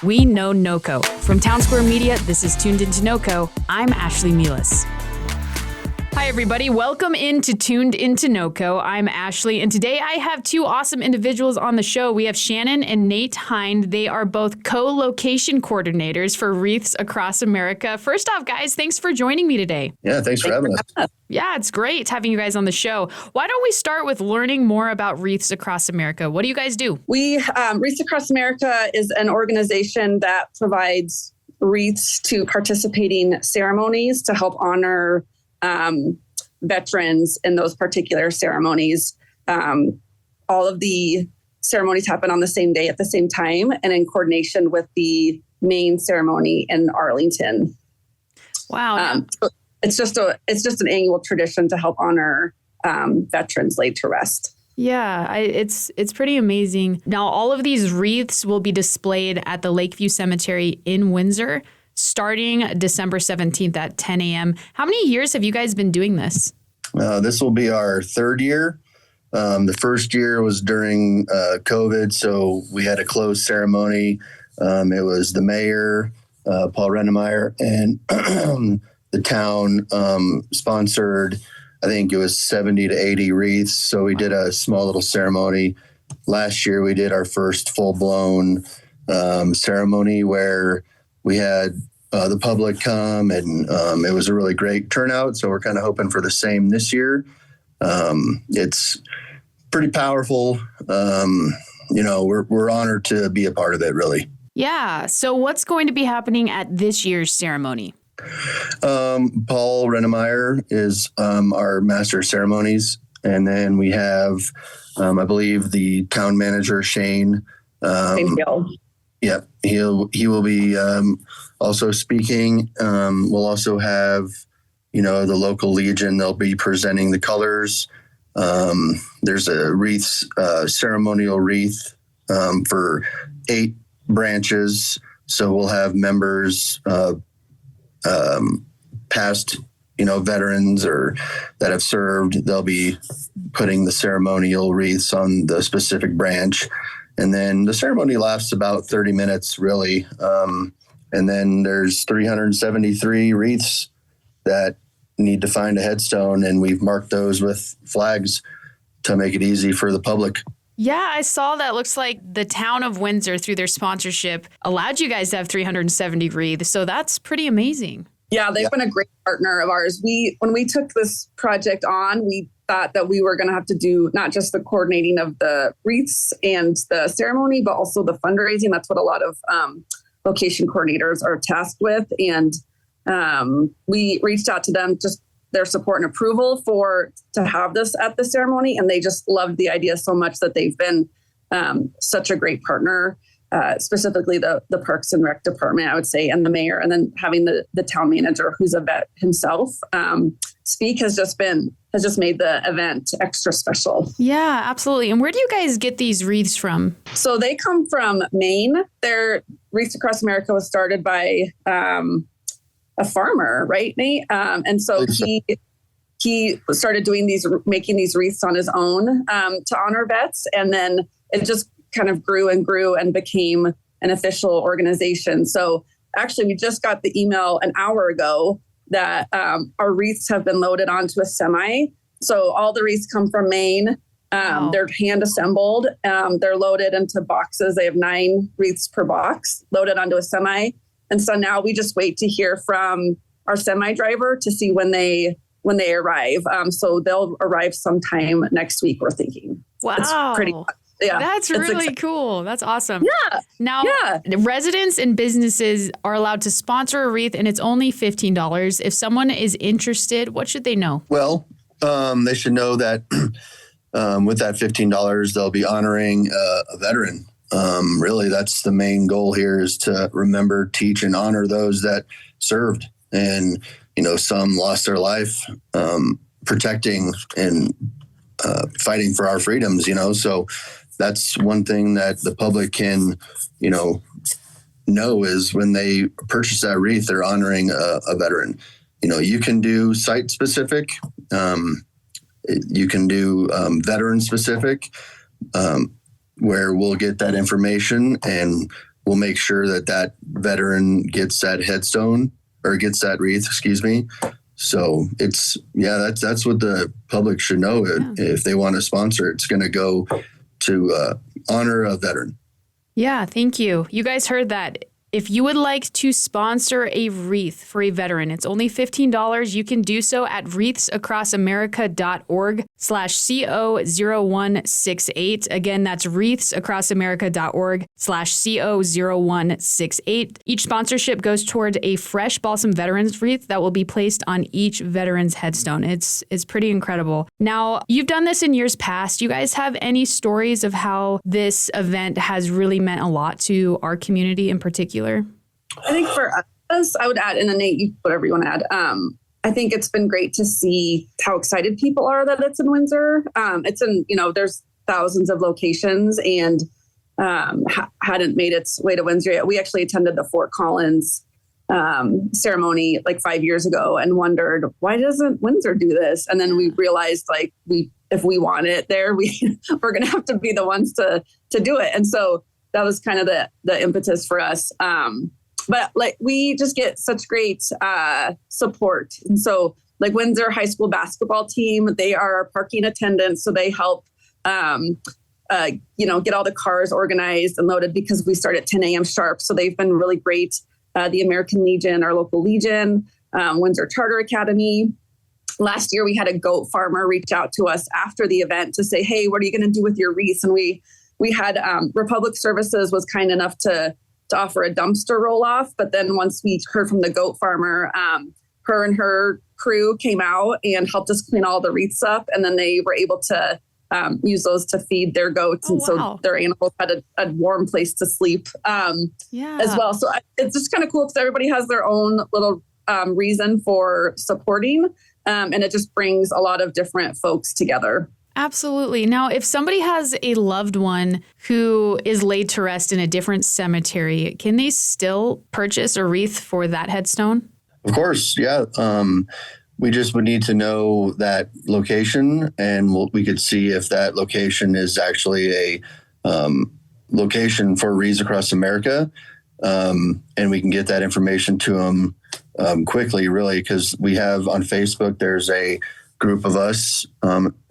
We know NoCo. From Town Square Media, this is Tuned Into NoCo. I'm Ashlee Meehleis. Hi, everybody. Welcome into Tuned Into NoCo. I'm Ashlee, and today I have two awesome individuals on the show. We have Shannon and Nate Hein. They are both co-location coordinators for Wreaths Across America. First off, guys, thanks for joining me today. Yeah, thanks for having us. Yeah, it's great having you guys on the show. Why don't we start with learning more about Wreaths Across America? What do you guys do? Wreaths Across America is an organization that provides wreaths to participating ceremonies to help honor veterans in those particular ceremonies. All of the ceremonies happen on the same day at the same time and in coordination with the main ceremony in Arlington. Wow. So it's just an annual tradition to help honor veterans laid to rest. Yeah, it's pretty amazing. Now, all of these wreaths will be displayed at the Lakeview Cemetery in Windsor, starting December 17th at 10 a.m. How many years have you guys been doing this? This will be our third year. The first year was during COVID, so we had a closed ceremony. It was the mayor, Paul Rennemeyer, and the town sponsored, I think it was 70 to 80 wreaths. So we did a small little ceremony. Last year, we did our first full-blown ceremony where we had the public come, and it was a really great turnout. So we're kind of hoping for the same this year. It's pretty powerful. We're honored to be a part of it, really. Yeah. So what's going to be happening at this year's ceremony? Paul Rennemeyer is our master of ceremonies. And then we have, I believe, the town manager, Shane. Yep, he will be also speaking. We'll also have, the local Legion. They'll be presenting the colors. There's a wreath, ceremonial wreath for 8 branches. So we'll have members, past, veterans or that have served. They'll be putting the ceremonial wreaths on the specific branch. And then the ceremony lasts about 30 minutes, really. And then there's 373 wreaths that need to find a headstone, and we've marked those with flags to make it easy for the public. Yeah, I saw that. Looks like the town of Windsor, through their sponsorship, allowed you guys to have 370 wreaths. So that's pretty amazing. Yeah, they've been a great partner of ours. When we took this project on, we thought that we were going to have to do not just the coordinating of the wreaths and the ceremony, but also the fundraising. That's what a lot of location coordinators are tasked with. And we reached out to them, just their support and approval to have this at the ceremony. And they just loved the idea so much that they've been such a great partner. Specifically the Parks and Rec department, I would say, and the mayor, and then having the town manager, who's a vet himself, speak has just made the event extra special. Yeah, absolutely. And where do you guys get these wreaths from? So they come from Maine. Wreaths Across America was started by a farmer, right, Nate? And so he started making these wreaths on his own to honor vets, and then it just kind of grew and became an official organization. So actually, we just got the email an hour ago that our wreaths have been loaded onto a semi. So all the wreaths come from Maine. Wow. They're hand assembled. They're loaded into boxes. They have 9 wreaths per box loaded onto a semi. And so now we just wait to hear from our semi driver to see when they arrive. So they'll arrive sometime next week, we're thinking. Wow. It's pretty fun. Yeah, that's really cool. That's awesome. Yeah. Now, residents and businesses are allowed to sponsor a wreath, and it's only $15. If someone is interested, what should they know? Well, they should know that with that $15, they'll be honoring a veteran. Really, that's the main goal here, is to remember, teach, and honor those that served. And, some lost their life protecting and fighting for our freedoms, so that's one thing that the public can, know is when they purchase that wreath, they're honoring a veteran. You can do site specific, you can do veteran specific, where we'll get that information and we'll make sure that that veteran gets that headstone or gets that wreath, excuse me. So that's what the public should know. Yeah. If they want to sponsor, it's going to go to honor a veteran. Yeah, thank you. You guys heard that. If you would like to sponsor a wreath for a veteran, it's only $15. You can do so at wreathsacrossamerica.org/CO0168. Again, that's wreathsacrossamerica.org/CO0168. Each sponsorship goes toward a fresh balsam veterans wreath that will be placed on each veteran's headstone. It's pretty incredible. Now, you've done this in years past. You guys have any stories of how this event has really meant a lot to our community in particular? I think for us, I would add, and then Nate, whatever you want to add. I think it's been great to see how excited people are that it's in Windsor. It's in, there's thousands of locations and hadn't made its way to Windsor yet. We actually attended the Fort Collins ceremony like 5 years ago and wondered, why doesn't Windsor do this? And then we realized if we want it there, we're going to have to be the ones to do it. And so that was kind of the impetus for us. But we just get such great support. And so Windsor High School basketball team, they are our parking attendants. So they help, get all the cars organized and loaded because we start at 10 a.m. sharp. So they've been really great. The American Legion, our local Legion, Windsor Charter Academy. Last year, we had a goat farmer reach out to us after the event to say, hey, what are you going to do with your wreaths? And we had Republic Services was kind enough to offer a dumpster roll-off. But then once we heard from the goat farmer, her and her crew came out and helped us clean all the wreaths up. And then they were able to use those to feed their goats. So their animals had a warm place to sleep as well. So it's just kind of cool because everybody has their own little reason for supporting. And it just brings a lot of different folks together. Absolutely. Now, if somebody has a loved one who is laid to rest in a different cemetery, can they still purchase a wreath for that headstone? Of course, yeah. We just would need to know that location, and we could see if that location is actually a location for Wreaths Across America, and we can get that information to them quickly, really, because we have on Facebook, there's a group of us,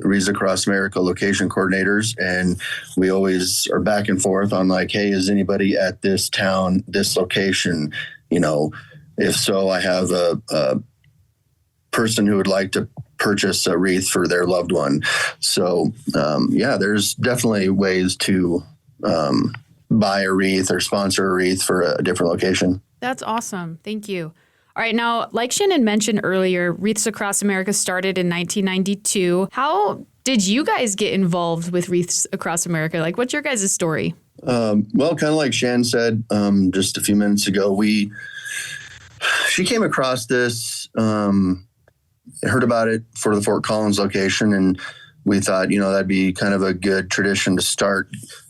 Wreaths Across America location coordinators, and we always are back and forth on hey, is anybody at this town, this location? If so, I have a person who would like to purchase a wreath for their loved one. So, there's definitely ways to buy a wreath or sponsor a wreath for a different location. That's awesome. Thank you. All right. Now, like Shannon mentioned earlier, Wreaths Across America started in 1992. How did you guys get involved with Wreaths Across America? What's your guys' story? Well, kind of like Shannon said just a few minutes ago, she came across this, heard about it for the Fort Collins location, and we thought, that'd be kind of a good tradition to start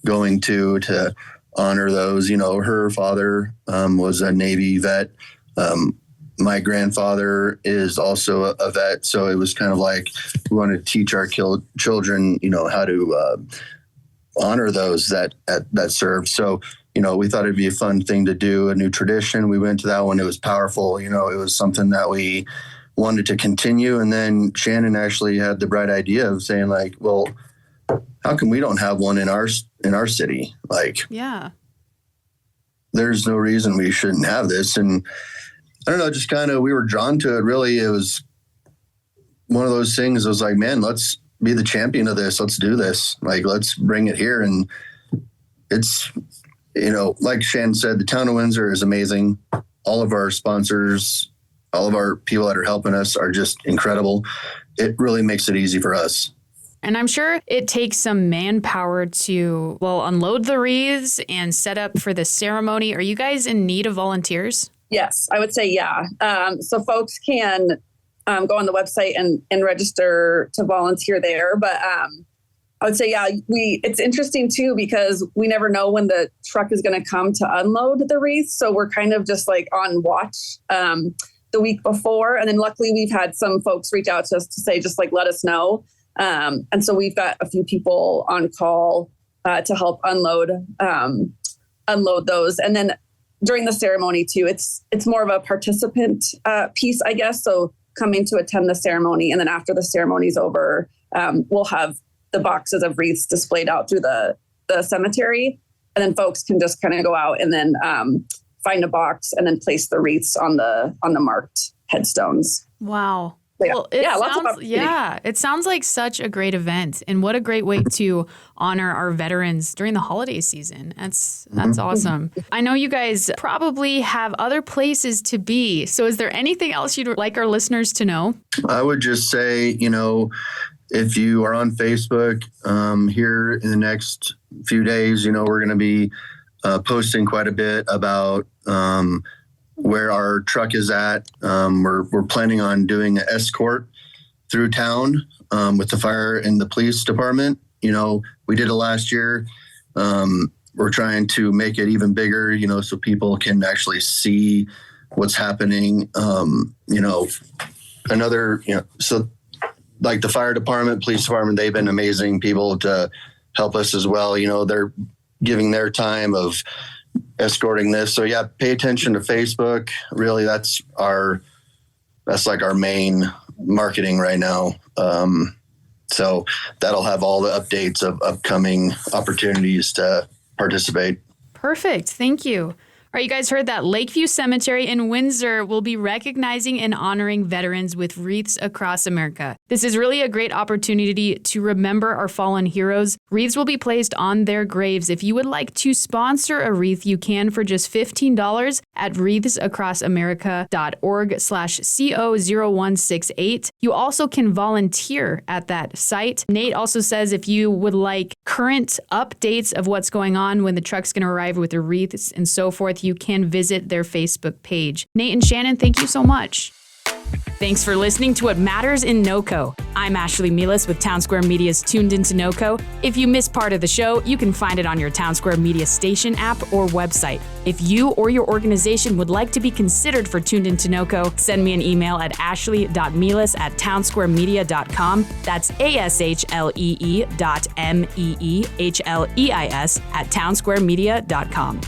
going to honor those. Her father was a Navy vet. My grandfather is also a vet, so it was kind of we wanted to teach our children, how to honor those that served. So, we thought it'd be a fun thing to do, a new tradition. We went to that one. It was powerful. It was something that we wanted to continue. And then Shannon actually had the bright idea of saying well, how come we don't have one in our city? There's no reason we shouldn't have this. And I don't know, just kind of, we were drawn to it. Really, it was one of those things. I was like, man, let's be the champion of this. Let's do this. Let's bring it here. And it's, like Shannon said, the town of Windsor is amazing. All of our sponsors, all of our people that are helping us are just incredible. It really makes it easy for us. And I'm sure it takes some manpower to, unload the wreaths and set up for the ceremony. Are you guys in need of volunteers? Yes, I would say, yeah. So folks can go on the website and register to volunteer there. But I would say, yeah, it's interesting too, because we never know when the truck is going to come to unload the wreaths. So we're kind of just on watch the week before. And then luckily we've had some folks reach out to us to say, just let us know. And so we've got a few people on call to help unload unload those. And then during the ceremony too, it's more of a participant piece, I guess. So coming to attend the ceremony, and then after the ceremony's over, we'll have the boxes of wreaths displayed out through the cemetery, and then folks can just kind of go out and then find a box and then place the wreaths on the marked headstones. Wow. Well, it sounds like such a great event, and what a great way to honor our veterans during the holiday season. That's awesome. I know you guys probably have other places to be. So is there anything else you'd like our listeners to know? I would just say, if you are on Facebook here in the next few days, we're going to be posting quite a bit about where our truck is at. We're planning on doing an escort through town with the fire and the police department. We did it last year. We're trying to make it even bigger, so people can actually see what's happening. So like the fire department, police department, they've been amazing people to help us as well. They're giving their time of escorting this. So yeah, pay attention to Facebook. Really, that's like our main marketing right now. So that'll have all the updates of upcoming opportunities to participate. Perfect. Thank you. All right, you guys heard that. Lakeview Cemetery in Windsor will be recognizing and honoring veterans with Wreaths Across America. This is really a great opportunity to remember our fallen heroes. Wreaths will be placed on their graves. If you would like to sponsor a wreath, you can for just $15 at wreathsacrossamerica.org/CO0168. You also can volunteer at that site. Nate also says if you would like current updates of what's going on, when the truck's going to arrive with the wreaths and so forth, you can visit their Facebook page. Nate and Shannon, thank you so much. Thanks for listening to What Matters in NoCo. I'm Ashlee Meehleis with Townsquare Media's Tuned Into NoCo. If you missed part of the show, you can find it on your Townsquare Media station app or website. If you or your organization would like to be considered for Tuned Into NoCo, send me an email at ashlee.meehleis@townsquaremedia.com. That's ASHLEE.MEEHLEIS@townsquaremedia.com.